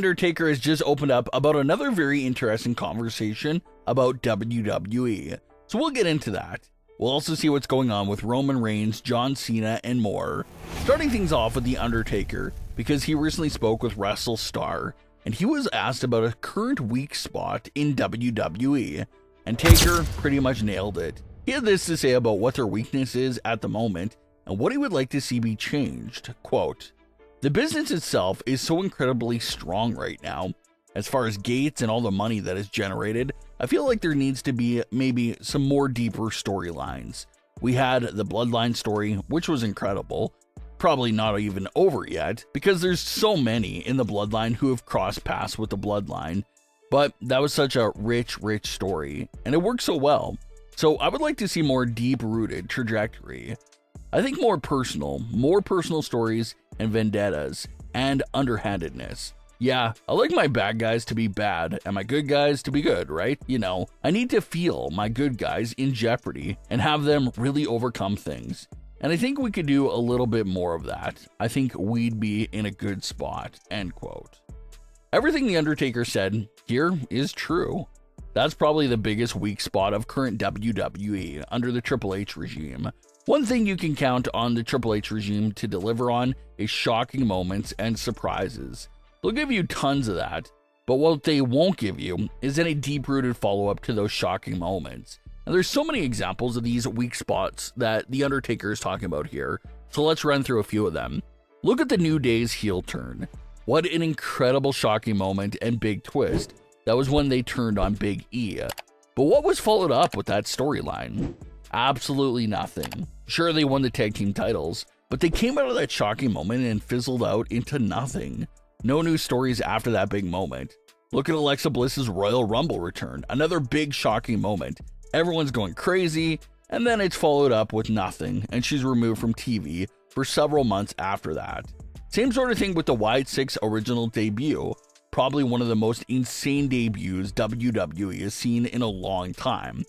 Undertaker has just opened up about another very interesting conversation about WWE. So we'll get into that. We'll also see what's going on with Roman Reigns, John Cena, and more. Starting things off with The Undertaker, because he recently spoke with WrestleStar, and he was asked about a current weak spot in WWE, and Taker pretty much nailed it. He had this to say about what their weakness is at the moment, and what he would like to see be changed. Quote, "The business itself is so incredibly strong right now. As far as gates and all the money that is generated, I feel like there needs to be maybe some more deeper storylines. We had the Bloodline story, which was incredible. Probably not even over yet, because there's so many in the Bloodline who have crossed paths with the Bloodline. But that was such a rich story, and it worked so well. So I would like to see more deep-rooted trajectory. I think more personal stories and vendettas and underhandedness. Yeah, I like my bad guys to be bad and my good guys to be good, right? You know, I need to feel my good guys in jeopardy and have them really overcome things. And I think we could do a little bit more of that. I think we'd be in a good spot." End quote. Everything The Undertaker said here is true. That's probably the biggest weak spot of current WWE under the Triple H regime. One thing you can count on the Triple H regime to deliver on is shocking moments and surprises. They'll give you tons of that, but what they won't give you is any deep-rooted follow-up to those shocking moments. And there's so many examples of these weak spots that The Undertaker is talking about here, so let's run through a few of them. Look at the New Day's heel turn. What an incredible shocking moment and big twist. That was when they turned on Big E. But what was followed up with that storyline? Absolutely nothing. Sure, they won the tag team titles, but they came out of that shocking moment and fizzled out into nothing. No new stories after that big moment. Look at Alexa Bliss's Royal Rumble return, another big shocking moment. Everyone's going crazy, and then it's followed up with nothing, and she's removed from TV for several months after that. Same sort of thing with the Wyatt 6 original debut, probably one of the most insane debuts WWE has seen in a long time.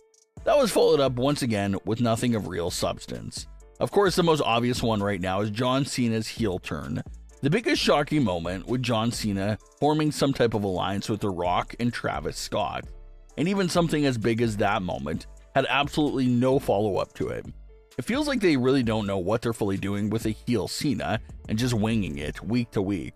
That was followed up once again with nothing of real substance. Of course, the most obvious one right now is John Cena's heel turn. The biggest shocking moment with John Cena forming some type of alliance with The Rock and Travis Scott. And even something as big as that moment had absolutely no follow-up to it. It feels like they really don't know what they're fully doing with a heel Cena and just winging it week to week.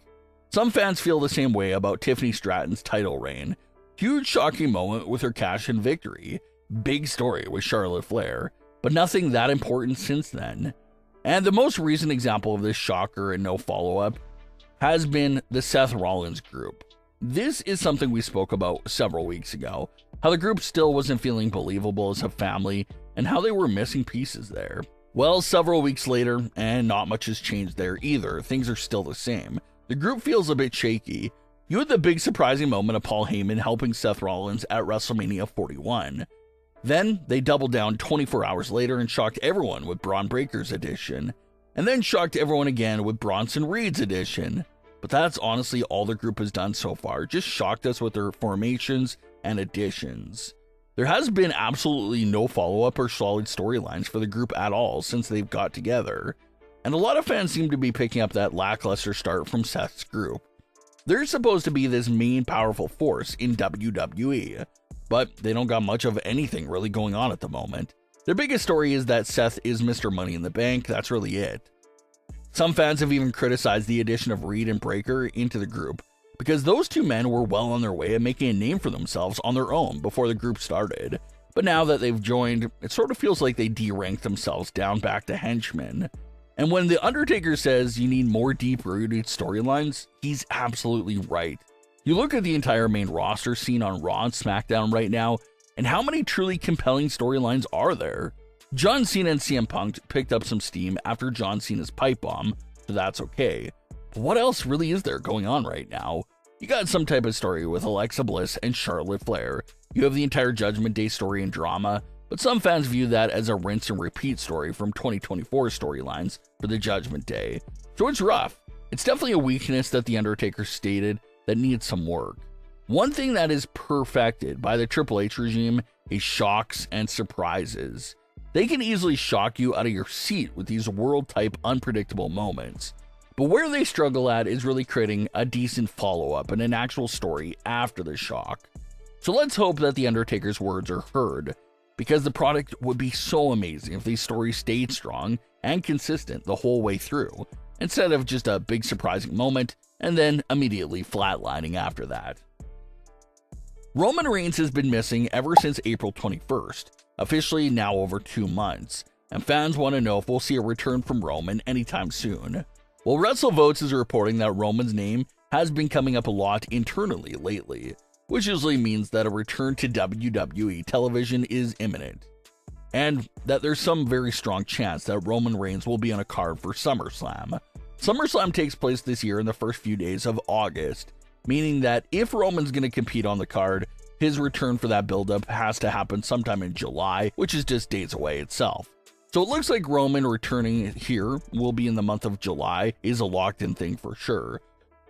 Some fans feel the same way about Tiffany Stratton's title reign. Huge shocking moment with her cash-in victory. Big story with Charlotte Flair, but nothing that important since then. And the most recent example of this shocker and no follow-up has been the Seth Rollins group. This is something we spoke about several weeks ago, how the group still wasn't feeling believable as a family and how they were missing pieces there. Well, several weeks later, and not much has changed there either. Things are still the same. The group feels a bit shaky. You had the big surprising moment of Paul Heyman helping Seth Rollins at WrestleMania 41. Then they doubled down 24 hours later and shocked everyone with Braun Breaker's edition, and then shocked everyone again with Bronson Reed's edition. But that's honestly all the group has done so far, just shocked us with their formations and additions. There has been absolutely no follow-up or solid storylines for the group at all since they've got together, and a lot of fans seem to be picking up that lackluster start from Seth's group. They're supposed to be this main powerful force in WWE, but they don't got much of anything really going on at the moment. Their biggest story is that Seth is Mr. Money in the Bank, that's really it. Some fans have even criticized the addition of Reed and Breaker into the group, because those two men were well on their way of making a name for themselves on their own before the group started. But now that they've joined, it sort of feels like they de-ranked themselves down back to henchmen. And when The Undertaker says you need more deep-rooted storylines, he's absolutely right. You look at the entire main roster seen on Raw and SmackDown right now, and how many truly compelling storylines are there? John Cena and CM Punk picked up some steam after John Cena's pipe bomb, so that's okay. But what else really is there going on right now? You got some type of story with Alexa Bliss and Charlotte Flair. You have the entire Judgment Day story and drama, but some fans view that as a rinse and repeat story from 2024 storylines for the Judgment Day. So it's rough. It's definitely a weakness that The Undertaker stated that needs some work. One thing that is perfected by the Triple H regime is shocks and surprises. They can easily shock you out of your seat with these world-type unpredictable moments. But where they struggle at is really creating a decent follow-up and an actual story after the shock. So let's hope that the Undertaker's words are heard, because the product would be so amazing if these stories stayed strong and consistent the whole way through, instead of just a big surprising moment and then immediately flatlining after that. Roman Reigns has been missing ever since April 21st, officially now over 2 months, and fans want to know if we'll see a return from Roman anytime soon. Well, WrestleVotes is reporting that Roman's name has been coming up a lot internally lately, which usually means that a return to WWE television is imminent, and that there's some very strong chance that Roman Reigns will be on a card for Summerslam. Summerslam takes place this year in the first few days of August, meaning that if Roman's going to compete on the card, his return for that build-up has to happen sometime in July, which is just days away itself. So it looks like Roman returning here will be in the month of July is a locked-in thing for sure.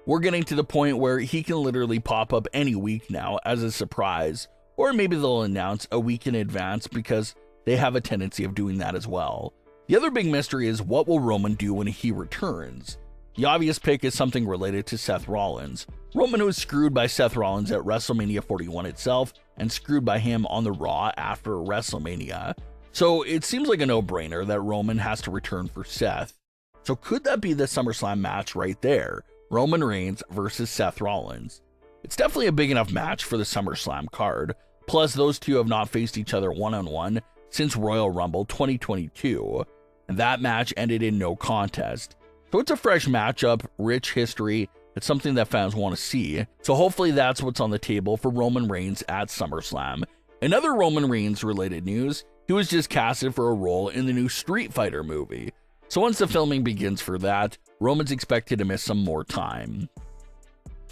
We're getting to the point where he can literally pop up any week now as a surprise, or maybe they'll announce a week in advance because they have a tendency of doing that as well. The other big mystery is what will Roman do when he returns? The obvious pick is something related to Seth Rollins. Roman was screwed by Seth Rollins at WrestleMania 41 itself and screwed by him on the Raw after WrestleMania. So it seems like a no-brainer that Roman has to return for Seth. So could that be the SummerSlam match right there? Roman Reigns versus Seth Rollins. It's definitely a big enough match for the SummerSlam card. Plus, those two have not faced each other one-on-one since Royal Rumble 2022. And that match ended in no contest. So it's a fresh matchup, rich history. It's something that fans want to see. So hopefully that's what's on the table for Roman Reigns at SummerSlam. In other Roman Reigns related news, he was just casted for a role in the new Street Fighter movie. So once the filming begins for that, Roman's expected to miss some more time.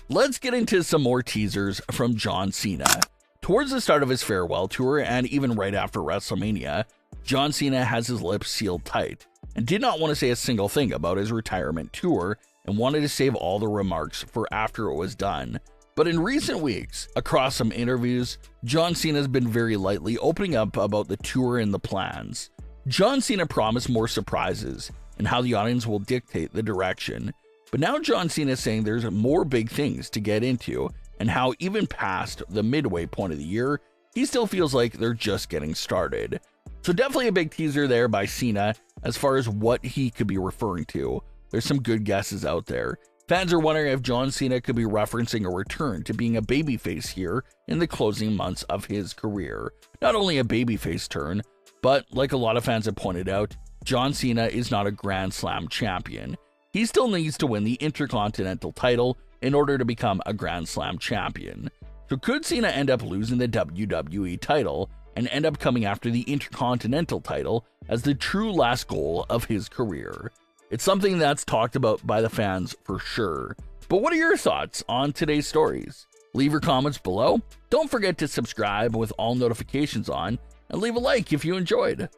Let's get into some more teasers from John Cena. Towards the start of his farewell tour and even right after WrestleMania, John Cena has his lips sealed tight and did not want to say a single thing about his retirement tour and wanted to save all the remarks for after it was done. But in recent weeks, across some interviews, John Cena has been very lightly opening up about the tour and the plans. John Cena promised more surprises and how the audience will dictate the direction. But now John Cena is saying there's more big things to get into and how even past the midway point of the year, he still feels like they're just getting started. So definitely a big teaser there by Cena as far as what he could be referring to. There's some good guesses out there. Fans are wondering if John Cena could be referencing a return to being a babyface here in the closing months of his career. Not only a babyface turn, but like a lot of fans have pointed out, John Cena is not a Grand Slam champion. He still needs to win the Intercontinental title in order to become a Grand Slam champion. So could Cena end up losing the WWE title and end up coming after the Intercontinental title as the true last goal of his career? It's something that's talked about by the fans for sure. But what are your thoughts on today's stories? Leave your comments below. Don't forget to subscribe with all notifications on and leave a like if you enjoyed.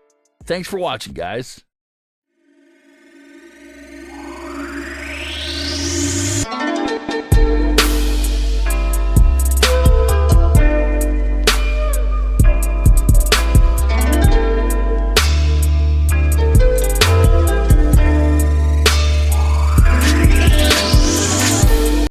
Thanks for watching, guys.